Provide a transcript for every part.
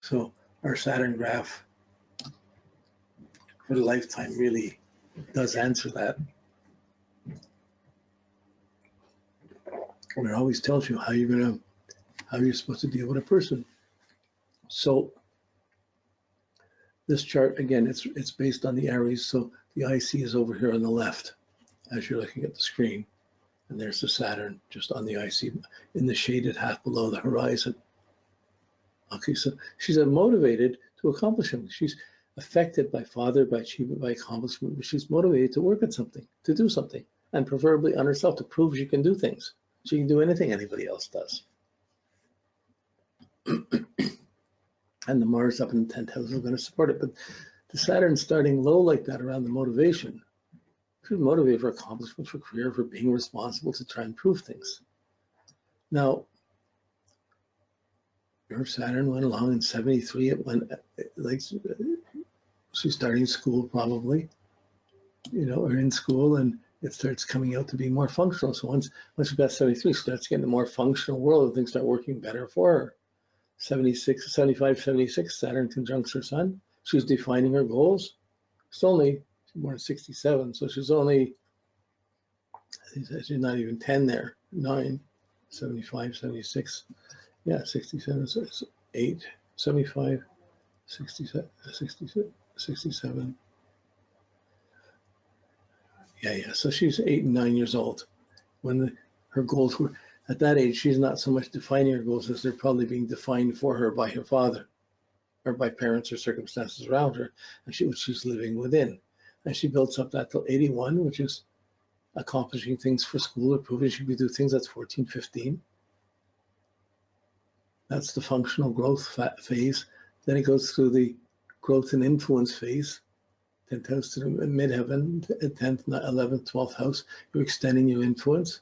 So our Saturn graph for the lifetime really does answer that. And it always tells you how you're supposed to deal with a person. So this chart, again, it's based on the Aries. So the IC is over here on the left as you're looking at the screen. And there's the Saturn just on the IC in the shaded half below the horizon. Okay, so she's motivated to accomplish something. She's affected by father, by achievement, by accomplishment, but she's motivated to work at something, to do something, and preferably on herself to prove she can do things. She can do anything anybody else does. And the Mars up in the 10th house is going to support it. But the Saturn starting low like that around the motivation, she's motivated for accomplishment, for career, for being responsible to try and prove things. Now, her Saturn went along in 73. It went like she's starting school probably, or in school, and it starts coming out to be more functional. So once she got 73, she starts getting a more functional world and things start working better for her. 76, 75, 76, Saturn conjuncts her Sun. She's defining her goals. She's born in 67, so she's not even 10 there. 9, 75, 76. Yeah, 67, so it's 8, 75, 67, 67. Yeah. So she's 8 and 9 years old when her goals were. At that age, she's not so much defining her goals as they're probably being defined for her by her father or by parents or circumstances around her, and she's living within. And she builds up that till 81, which is accomplishing things for school or proving she can do things. That's 14, 15. That's the functional growth phase. Then it goes through the growth and influence phase. 10th house to the midheaven, 10th, 11th, 12th house. You're extending your influence.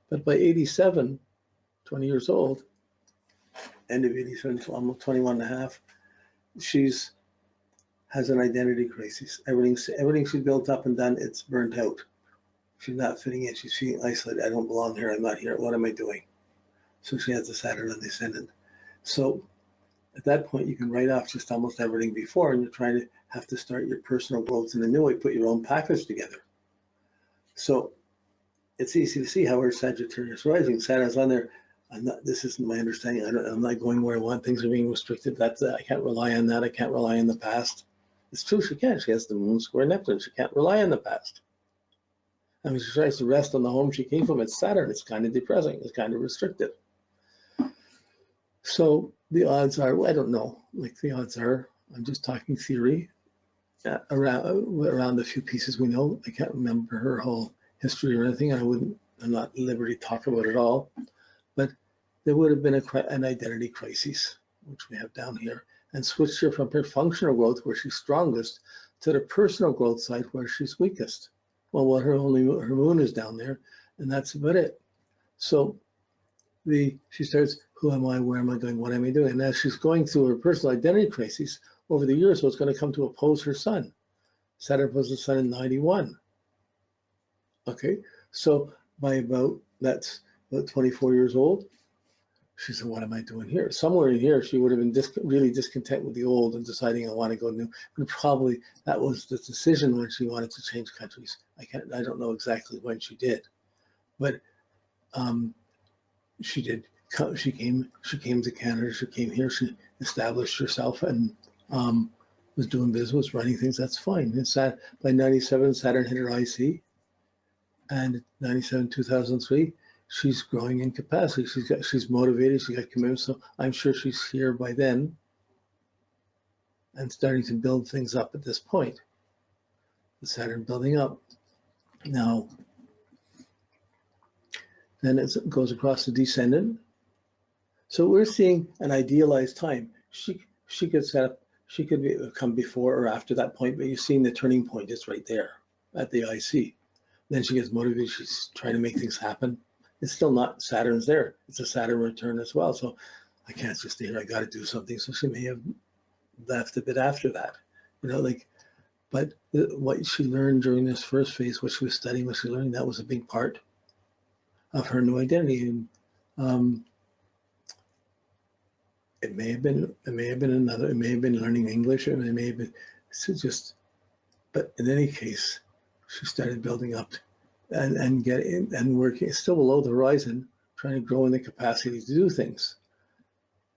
But by 87, 20 years old, end of 87, almost 21 and a half, has an identity crisis. Everything she built up and done, it's burnt out. She's not fitting in. She's feeling isolated. I don't belong here. I'm not here. What am I doing? So she has the Saturn on the ascendant. So at that point, you can write off just almost everything before, and you're trying to have to start your personal growth in a new way, put your own package together. So it's easy to see how her Sagittarius rising, Saturn's on there. This isn't my understanding. I'm not going where I want. Things are being restricted. I can't rely on that. I can't rely on the past. It's true, she can. She has the moon square Neptune. She can't rely on the past. I mean, she tries to rest on the home she came from. It's Saturn. It's kind of depressing. It's kind of restrictive. So the odds are, well, I don't know. Like the odds are, I'm just talking theory around a few pieces we know. I can't remember her whole history or anything. I'm not at liberty to talk about it all. But there would have been an identity crisis, which we have down here, and switched her from her functional growth, where she's strongest, to the personal growth side, where she's weakest. Well, her moon is down there, and that's about it. So she starts, who am I, where am I going, what am I doing? And as she's going through her personal identity crisis over the years, so it's going to come to oppose her Sun. Saturn opposes the Sun in 91. Okay, so that's about 24 years old, she said, what am I doing here? Somewhere in here, she would have been really discontent with the old and deciding I want to go new. And probably that was the decision when she wanted to change countries. I don't know exactly when she did, but she did. She came to Canada. She came here. She established herself and was doing business, running things. That's fine. It's that by 97, Saturn hit her IC, and 97, 2003. She's growing in capacity. She's motivated. She got commitment. So I'm sure she's here by then and starting to build things up at this point. The Saturn building up. Now, then it goes across the descendant. So we're seeing an idealized time. She could set up. She could come before or after that point, but you're seeing the turning point is right there at the IC. Then she gets motivated. She's trying to make things happen. It's still not Saturn's there. It's a Saturn return as well. So I can't just stay here. I got to do something. So she may have left a bit after that, but what she learned during this first phase, what she was studying, what she learned, that was a big part of her new identity. And It may have been another, it may have been learning English, and it may have been just, but in any case, she started building up and getting and working still below the horizon, trying to grow in the capacity to do things.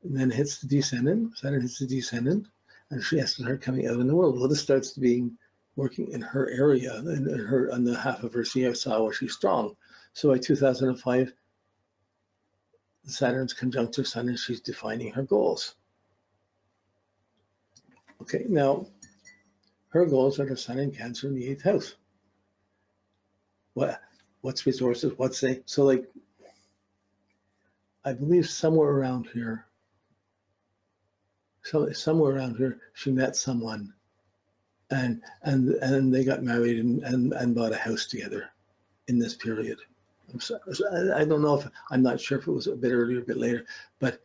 And then hits the descendant, Saturn hits the descendant, and she has to start coming out in the world. Well, this starts being working in her area, in her, on the half of her CSI where she's strong. So by 2005, Saturn's conjunct her Sun, and she's defining her goals. Okay, now her goals are the Sun in Cancer in the 8th house. What's resources? What's they? So like, I believe somewhere around here, she met someone, and they got married and bought a house together in this period. I don't know if, I'm not sure if it was a bit earlier, a bit later, but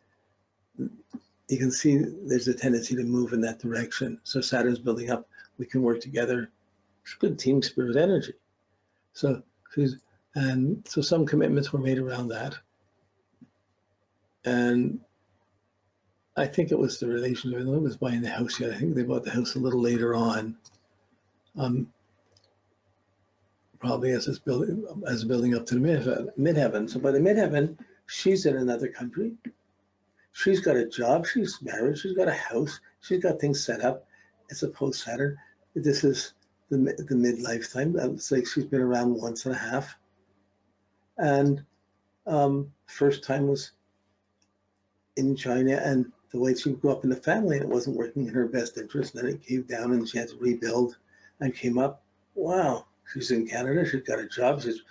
you can see there's a tendency to move in that direction. So Saturn's building up, we can work together. It's good team spirit energy. So so some commitments were made around that. And I think it was the relation, it was buying the house yet. I think they bought the house a little later on. Probably as it's building up to the midheaven. So by the midheaven, she's in another country. She's got a job, she's married, she's got a house, she's got things set up. It's a post-Saturn. This is the midlife time. It's like she's been around once and a half. And first time was in China, and the way she grew up in the family, and it wasn't working in her best interest. And then it came down and she had to rebuild and came up. Wow, she's in Canada, she's got a job, she's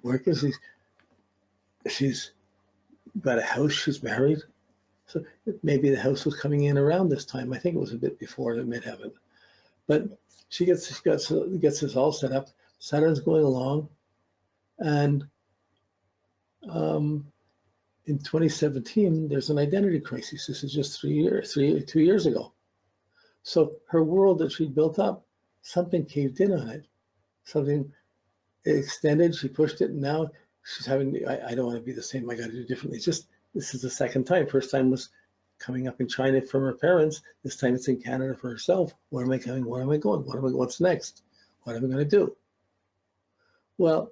working, she's got a house, she's married. So maybe the house was coming in around this time. I think it was a bit before the midheaven. But she gets this all set up. Saturn's going along, and in 2017, there's an identity crisis. This is just 2 years ago. So her world that she built up, something caved in on it. Something extended, she pushed it, and now she's having, I don't want to be the same, I got to do differently. It's just, this is the second time. First time was coming up in China from her parents. This time it's in Canada for herself. Where am I coming? Where am I going? What's next? What am I going to do? Well,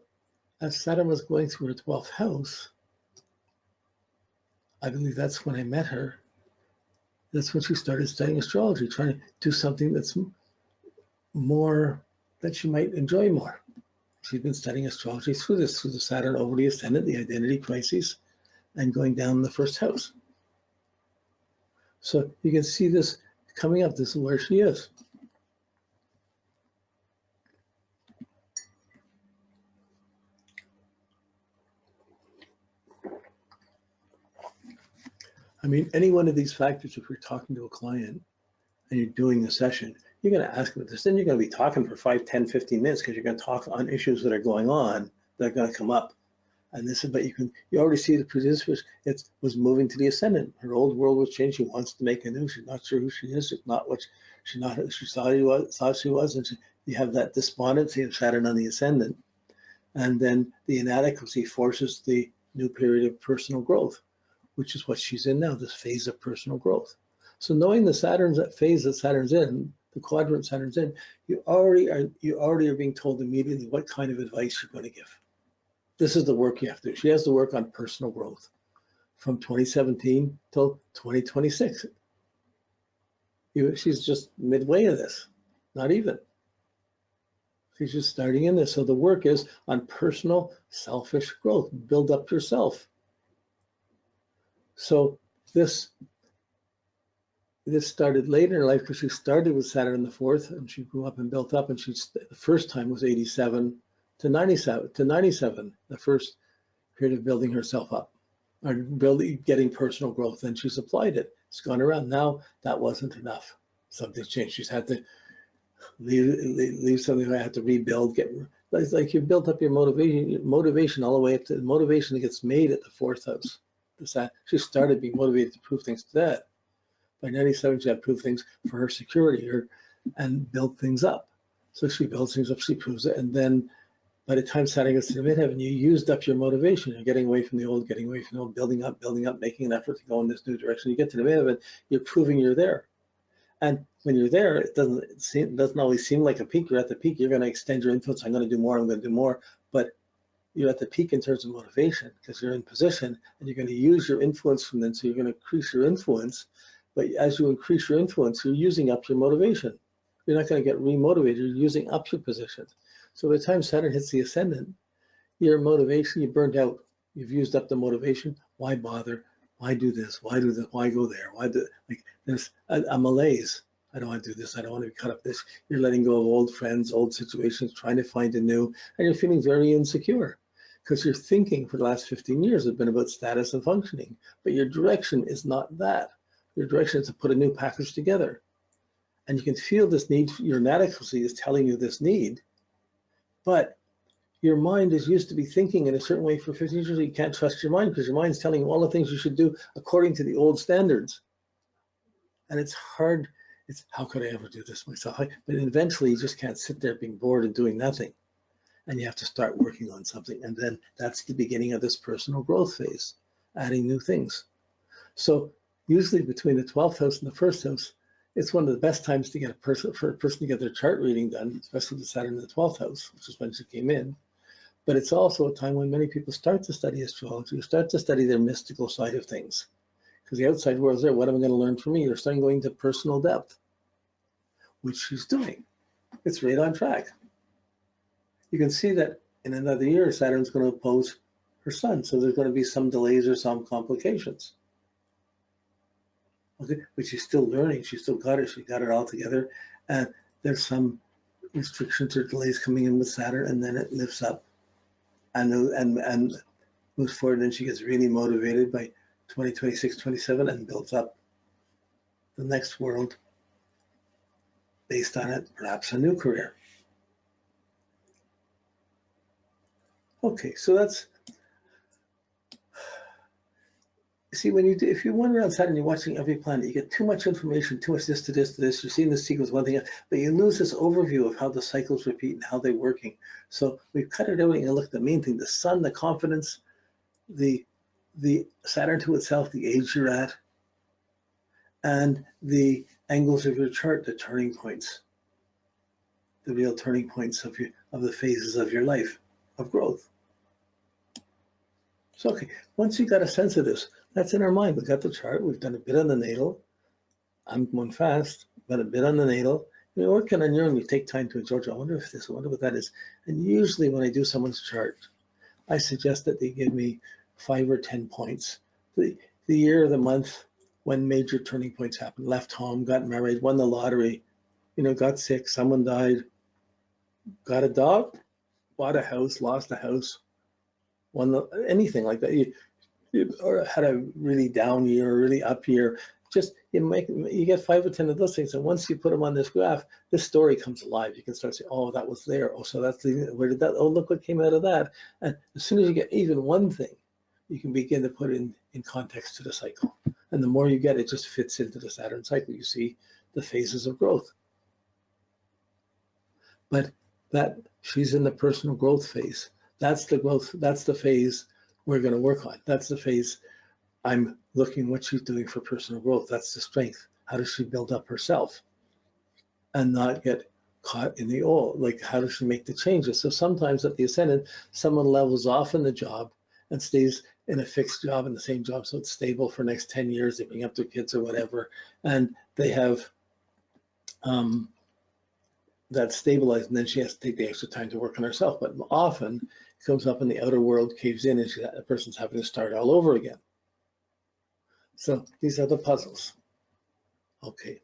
as Saturn was going through her 12th house, I believe that's when I met her. That's when she started studying astrology, trying to do something that's more, that she might enjoy more. She's been studying astrology through the Saturn over the ascendant, the identity crisis, and going down the first house. So you can see this coming up. This is where she is. I mean, any one of these factors, if you're talking to a client and you're doing a session, you're going to ask them this. Then you're going to be talking for 5, 10, 15 minutes because you're going to talk on issues that are going on that are going to come up. And this is, but you already see the producer was moving to the ascendant. Her old world was changed. She wants to make a new. She's not sure who she is. It's not what she thought she was. And you have that despondency of Saturn on the ascendant. And then the inadequacy forces the new period of personal growth, which is what she's in now, this phase of personal growth. So knowing the phase that Saturn's in, the quadrant Saturn's in, you already are being told immediately what kind of advice you're going to give. This is the work you have to do. She has to work on personal growth from 2017 till 2026. She's just midway of this, not even. She's just starting in this. So the work is on personal, selfish growth. Build up yourself. So this started later in life because she started with Saturn in the 4th, and she grew up and built up, and the first time was 87 to 97, the first period of building herself up, or getting personal growth. Then she's applied it. It's gone around. Now that wasn't enough. Something's changed. She's had to leave something. I had to rebuild. It's like you built up your motivation all the way up to the motivation that gets made at the 4th house. She started being motivated to prove things to Dad. By 97, she had to prove things for her security and build things up. So she builds things up, she proves it, and then By the time Saturn gets to the midheaven, you used up your motivation. You're getting away from the old, building up, making an effort to go in this new direction. You get to the midheaven, you're proving you're there. And when you're there, it doesn't always seem like a peak. You're at the peak, you're going to extend your influence. I'm going to do more. But you're at the peak in terms of motivation because you're in position and you're going to use your influence from then. So you're going to increase your influence. But as you increase your influence, you're using up your motivation. You're not going to get remotivated. You're using up your position. So by the time Saturn hits the ascendant, your motivation, you burned out. You've used up the motivation. Why bother? Why do this? Why do this? Why go there? There's a malaise. I don't want to do this. I don't want to be caught up this. You're letting go of old friends, old situations, trying to find a new, and you're feeling very insecure because your thinking for the last 15 years has been about status and functioning, but your direction is not that. Your direction is to put a new package together. And you can feel this need, your inadequacy is telling you this need, but your mind is used to be thinking in a certain way for 15 years. You can't trust your mind because your mind's telling you all the things you should do according to the old standards. And it's hard. It's how could I ever do this myself? But eventually you just can't sit there being bored and doing nothing. And you have to start working on something. And then that's the beginning of this personal growth phase, adding new things. So usually between the 12th house and the first house, it's one of the best times to get for a person to get their chart reading done, especially with Saturn in the 12th house, which is when she came in. But it's also a time when many people start to study astrology, start to study their mystical side of things. Because the outside world is there. What am I going to learn from me? You're starting going to personal depth, which she's doing. It's right on track. You can see that in another year, Saturn's going to oppose her sun. So there's going to be some delays or some complications. Okay, but she's still learning. She still got it. She got it all together. And there's some restrictions or delays coming in with Saturn, and then it lifts up and moves forward. And then she gets really motivated by 2026, 27, and builds up the next world based on it, perhaps a new career. Okay, so that's, see, when you do, if you wander around Saturn, you're watching every planet, you get too much information, too much this to this to this. You're seeing the sequence, one thing, but you lose this overview of how the cycles repeat and how they're working. So we've cut it out and look at the main thing: the sun, the confidence, the Saturn to itself, the age you're at, and the angles of your chart, the turning points, the real turning points of the phases of your life of growth. So okay, once you got a sense of this, that's in our mind. We got the chart. We've done a bit on the natal. I'm going fast, but a bit on the natal. You're working on your own. You take time to enjoy. I wonder what that is. And usually when I do someone's chart, I suggest that they give me 5 or 10 points. The year, the month, when major turning points happened. Left home, got married, won the lottery, got sick, someone died, got a dog, bought a house, lost a house, anything like that. Or had a really down year, or really up year. Just you get 5 or 10 of those things, and once you put them on this graph, this story comes alive. You can start saying, "Oh, that was there. Oh, so that's where did that? Oh, look what came out of that." And as soon as you get even one thing, you can begin to put it in context to the cycle. And the more you get, it just fits into the Saturn cycle. You see the phases of growth. But that she's in the personal growth phase. That's the growth. That's the phase we're going to work on. That's the phase I'm looking what she's doing for personal growth. That's the strength. How does she build up herself and not get caught in the old? Like, how does she make the changes? So sometimes at the ascendant, someone levels off in the job and stays in a fixed job, in the same job, so it's stable for the next 10 years. They bring up their kids or whatever, and they have that stabilized, and then she has to take the extra time to work on herself. But often it comes up and the outer world caves in, and the person's having to start all over again. So these are the puzzles. Okay.